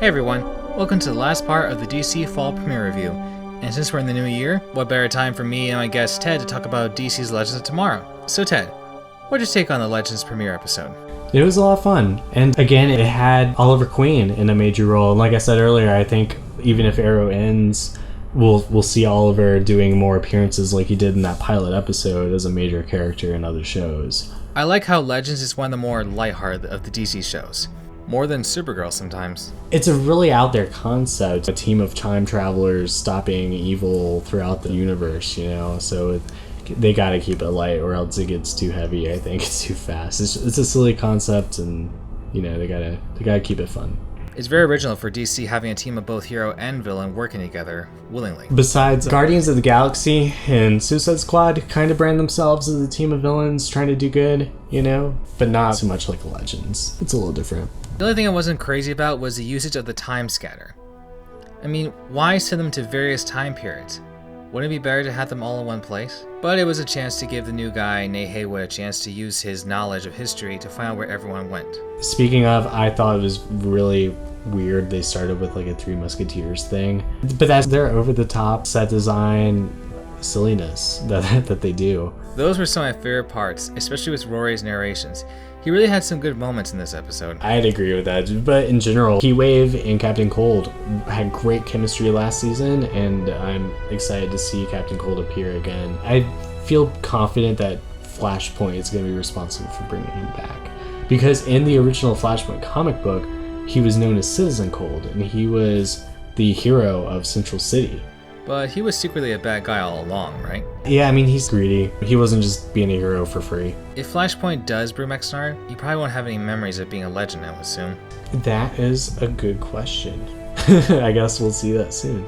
Hey everyone, welcome to the last part of the DC Fall Premiere Review. And since we're in the new year, what better time for me and my guest Ted to talk about DC's Legends of Tomorrow. So Ted, what'd you take on the Legends premiere episode? It was a lot of fun. And again, it had Oliver Queen in a major role. And like I said earlier, I think even if Arrow ends, we'll see Oliver doing more appearances like he did in that pilot episode as a major character in other shows. I like how Legends is one of the more lighthearted of the DC shows. More than Supergirl sometimes. It's a really out there concept. A team of time travelers stopping evil throughout the universe, you know? So they gotta keep it light or else it gets too heavy. I think it's too fast. It's a silly concept and, you know, they gotta keep it fun. It's very original for DC having a team of both hero and villain working together willingly. Besides, Guardians of the Galaxy and Suicide Squad kind of brand themselves as a team of villains trying to do good, you know? But not so much like Legends. It's a little different. The only thing I wasn't crazy about was the usage of the time scatter. I mean, why send them to various time periods? Wouldn't it be better to have them all in one place? But it was a chance to give the new guy, Nate Haywood, a chance to use his knowledge of history to find out where everyone went. Speaking of, I thought it was really weird they started with like a Three Musketeers thing. But that's their over-the-top set design silliness that they do. Those were some of my favorite parts, especially with Rory's narrations. He really had some good moments in this episode. I'd agree with that, but in general, Heatwave and Captain Cold had great chemistry last season, and I'm excited to see Captain Cold appear again. I feel confident that Flashpoint is going to be responsible for bringing him back, because in the original Flashpoint comic book, he was known as Citizen Cold, and he was the hero of Central City. But he was secretly a bad guy all along, right? Yeah, I mean, he's greedy. He wasn't just being a hero for free. If Flashpoint does bring back S.T.A.R, he probably won't have any memories of being a legend, I would assume. That is a good question. I guess we'll see that soon.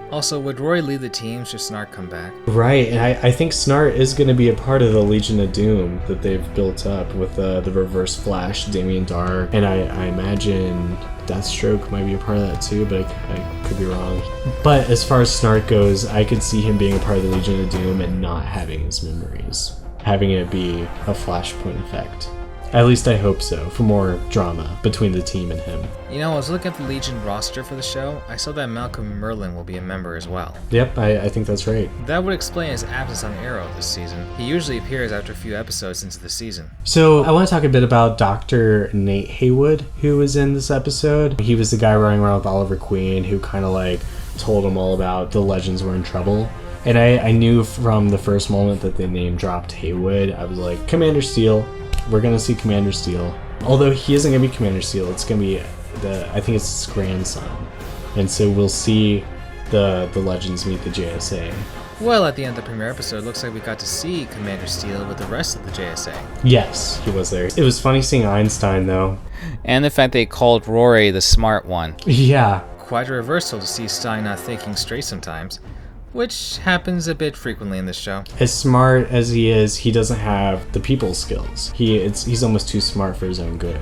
Also, would Rory leave the team should S.T.A.R come back? Right, and I think S.T.A.R is going to be a part of the Legion of Doom that they've built up with the Reverse Flash, Damien Darhk, and I imagine Deathstroke might be a part of that too, but I could be wrong. But as far as S.T.A.R goes, I could see him being a part of the Legion of Doom and not having his memories. Having it be a Flashpoint effect. At least I hope so, for more drama between the team and him. You know, I was looking at the Legion roster for the show. I saw that Malcolm Merlyn will be a member as well. Yep, I think that's right. That would explain his absence on Arrow this season. He usually appears after a few episodes into the season. So I want to talk a bit about Dr. Nate Haywood, who was in this episode. He was the guy running around with Oliver Queen, who kind of like told him all about the Legends were in trouble. And I knew from the first moment that they name dropped Haywood, I was like, Commander Steel. We're going to see Commander Steel. Although he isn't going to be Commander Steel, it's going to be, I think it's his grandson. And so we'll see the Legends meet the JSA. Well, at the end of the premiere episode, it looks like we got to see Commander Steel with the rest of the JSA. Yes, he was there. It was funny seeing Einstein, though. And the fact they called Rory the smart one. Yeah. Quite a reversal to see Stein not thinking straight sometimes, which happens a bit frequently in this show. As smart as he is, he doesn't have the people skills. He's almost too smart for his own good.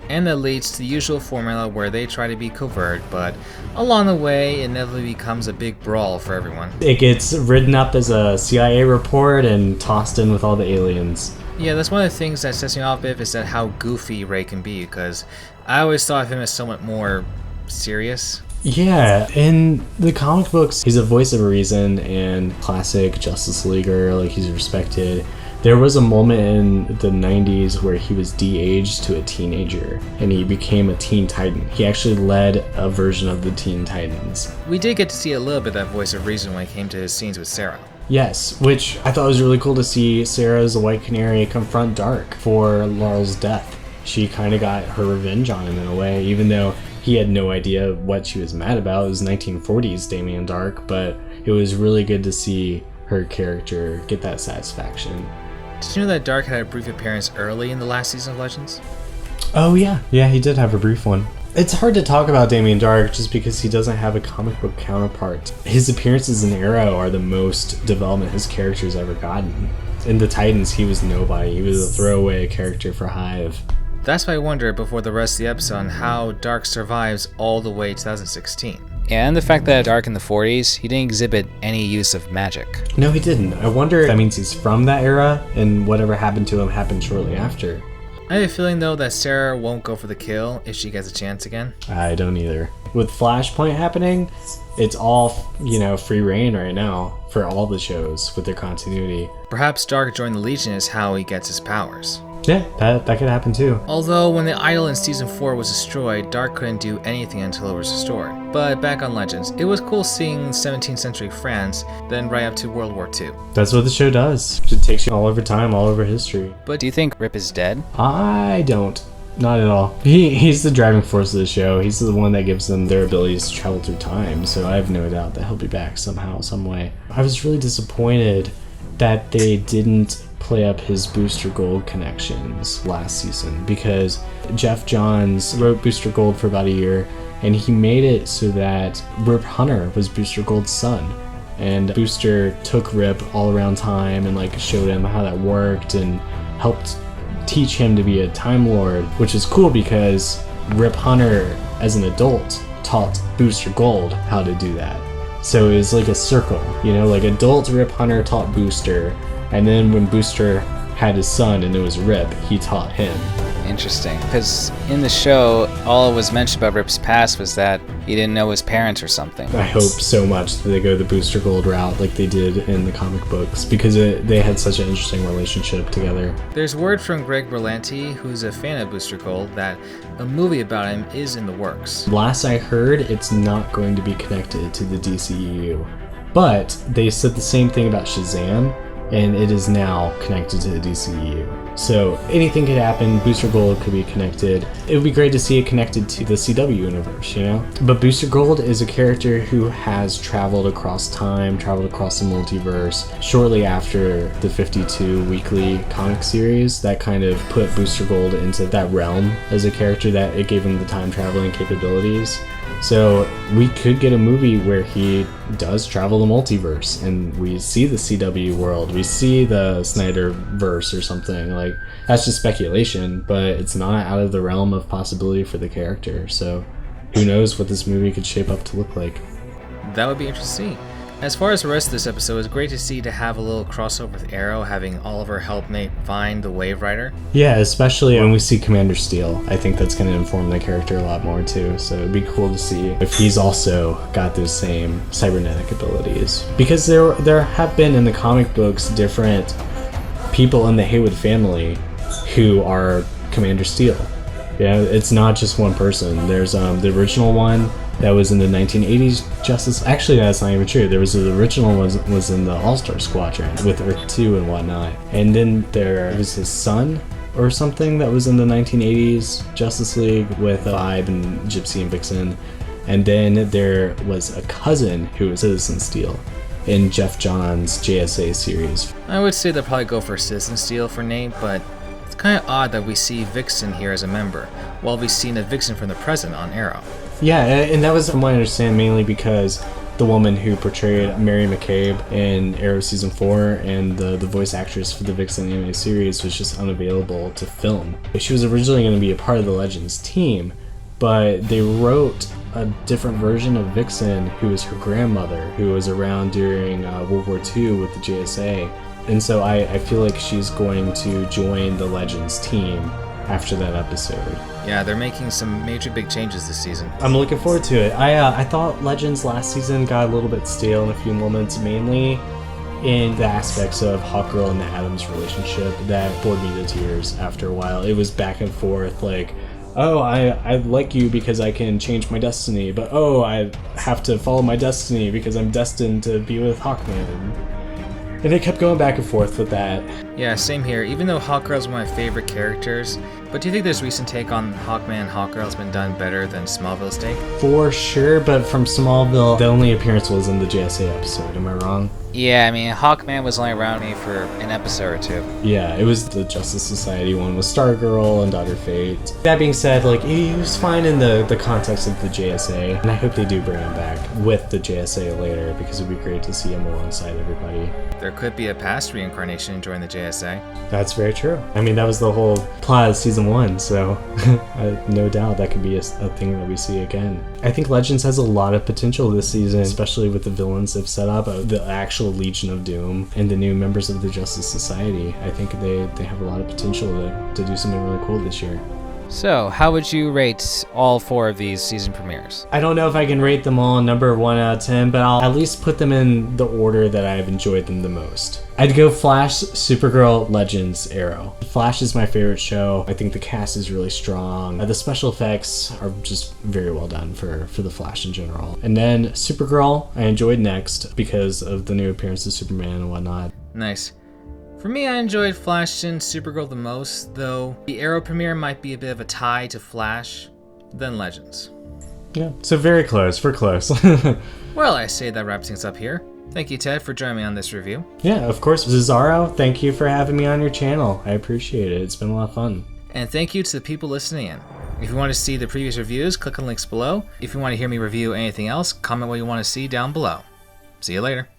And that leads to the usual formula where they try to be covert, but along the way, it inevitably becomes a big brawl for everyone. It gets written up as a CIA report and tossed in with all the aliens. Yeah, that's one of the things that sets me off a bit, is that how goofy Ray can be, because I always thought of him as somewhat more serious. Yeah, in the comic books, he's a voice of reason and classic Justice Leaguer, like he's respected. There was a moment in the 90s where he was de-aged to a teenager and he became a Teen Titan. He actually led a version of the Teen Titans. We did get to see a little bit of that voice of reason when it came to his scenes with Sarah. Yes, which I thought was really cool to see Sarah as the White Canary confront Dark for Laurel's death. She kind of got her revenge on him in a way, even though he had no idea what she was mad about. It was 1940s Damien Darhk, but it was really good to see her character get that satisfaction. Did you know that Darhk had a brief appearance early in the last season of Legends? Oh yeah. Yeah, he did have a brief one. It's hard to talk about Damien Darhk just because he doesn't have a comic book counterpart. His appearances in Arrow are the most development his character's ever gotten. In the Titans, he was nobody. He was a throwaway character for Hive. That's why I wonder before the rest of the episode on how Darhk survives all the way to 2016. And the fact that Darhk in the 40s, he didn't exhibit any use of magic. No, he didn't. I wonder if that means he's from that era and whatever happened to him happened shortly after. I have a feeling though that S.T.A.R won't go for the kill if she gets a chance again. I don't either. With Flashpoint happening, it's all, free reign right now for all the shows with their continuity. Perhaps Dark joining the Legion is how he gets his powers. Yeah, that could happen too. Although when the idol in Season 4 was destroyed, Dark couldn't do anything until it was restored. But back on Legends, it was cool seeing 17th century France, then right up to World War II. That's what the show does. It takes you all over time, all over history. But do you think Rip is dead? I don't. Not at all. He's the driving force of the show. He's the one that gives them their abilities to travel through time, so I have no doubt that he'll be back somehow, some way. I was really disappointed that they didn't play up his Booster Gold connections last season, because Jeff Johns wrote Booster Gold for about a year, and he made it so that Rip Hunter was Booster Gold's son. And Booster took Rip all around time and showed him how that worked and helped teach him to be a Time Lord, which is cool because Rip Hunter, as an adult, taught Booster Gold how to do that. So it was like a circle, adult Rip Hunter taught Booster, and then when Booster had his son and it was Rip, he taught him. Interesting, because in the show, all it was mentioned about Rip's past was that he didn't know his parents or something. I hope so much that they go the Booster Gold route like they did in the comic books, because they had such an interesting relationship together. There's word from Greg Berlanti, who's a fan of Booster Gold, that a movie about him is in the works. Last I heard, it's not going to be connected to the DCEU. But they said the same thing about Shazam, and it is now connected to the DCEU. So anything could happen. Booster Gold could be connected. It would be great to see it connected to the CW universe, But Booster Gold is a character who has traveled across time, traveled across the multiverse. Shortly after the 52 weekly comic series, that kind of put Booster Gold into that realm as a character that it gave him the time traveling capabilities. So we could get a movie where he does travel the multiverse and we see the CW world, we see the Snyderverse or something. That's just speculation, but it's not out of the realm of possibility for the character. So who knows what this movie could shape up to look like. That would be interesting to see. As far as the rest of this episode, it's great to see to have a little crossover with Arrow, having Oliver help Nate find the Wave Rider. Yeah, especially when we see Commander Steel. I think that's going to inform the character a lot more too, so it'd be cool to see if he's also got those same cybernetic abilities. Because there have been in the comic books different people in the Haywood family who are Commander Steel. Yeah, it's not just one person. There's the original one that was in the 1980s Justice. Actually, that's not even true. There was the original was in the All-Star Squadron with Earth 2 and whatnot. And then there was his son or something that was in the 1980s Justice League with Vibe and Gypsy and Vixen. And then there was a cousin who was Citizen Steel in Jeff Johns' JSA series. I would say they'll probably go for Citizen Steel for Nate, but it's kind of odd that we see Vixen here as a member, while we've seen a Vixen from the present on Arrow. Yeah, and that was from what I understand mainly because the woman who portrayed Mary McCabe in Arrow Season 4 and the voice actress for the Vixen anime series was just unavailable to film. She was originally going to be a part of the Legends team, but they wrote a different version of Vixen who was her grandmother, who was around during World War II with the JSA. And so I feel like she's going to join the Legends team after that episode. Yeah, they're making some major big changes this season. I'm looking forward to it. I thought Legends last season got a little bit stale in a few moments, mainly in the aspects of Hawkgirl and the Addams relationship that bored me to tears after a while. It was back and forth, oh, I like you because I can change my destiny, but oh, I have to follow my destiny because I'm destined to be with Hawkman. And they kept going back and forth with that. Yeah, same here. Even though Hawkgirl's one of my favorite characters, but do you think this recent take on Hawkman and Hawkgirl has been done better than Smallville's take? For sure, but from Smallville, the only appearance was in the JSA episode. Am I wrong? Yeah, I mean, Hawkman was only around me for an episode or two. Yeah, it was the Justice Society one with Stargirl and Dr. Fate. That being said, he was fine in the context of the JSA, and I hope they do bring him back with the JSA later, because it would be great to see him alongside everybody. There could be a past reincarnation during the JSA. That's very true. I mean, that was the whole plot of Season 1, so no doubt that could be a thing that we see again. I think Legends has a lot of potential this season, especially with the villains they've set up, the actual actual Legion of Doom and the new members of the Justice Society. I think they have a lot of potential to do something really cool this year. So, how would you rate all 4 of these season premieres? I don't know if I can rate them all number 1 out of 10, but I'll at least put them in the order that I've enjoyed them the most. I'd go Flash, Supergirl, Legends, Arrow. Flash is my favorite show. I think the cast is really strong. The special effects are just very well done for the Flash in general. And then Supergirl, I enjoyed next because of the new appearance of Superman and whatnot. Nice. For me, I enjoyed Flash and Supergirl the most, though the Arrow premiere might be a bit of a tie to Flash, then Legends. Yeah, so very close. We're close. Well, I say that wraps things up here. Thank you, Ted, for joining me on this review. Yeah, of course. Cesaro, thank you for having me on your channel. I appreciate it. It's been a lot of fun. And thank you to the people listening in. If you want to see the previous reviews, click on the links below. If you want to hear me review anything else, comment what you want to see down below. See you later.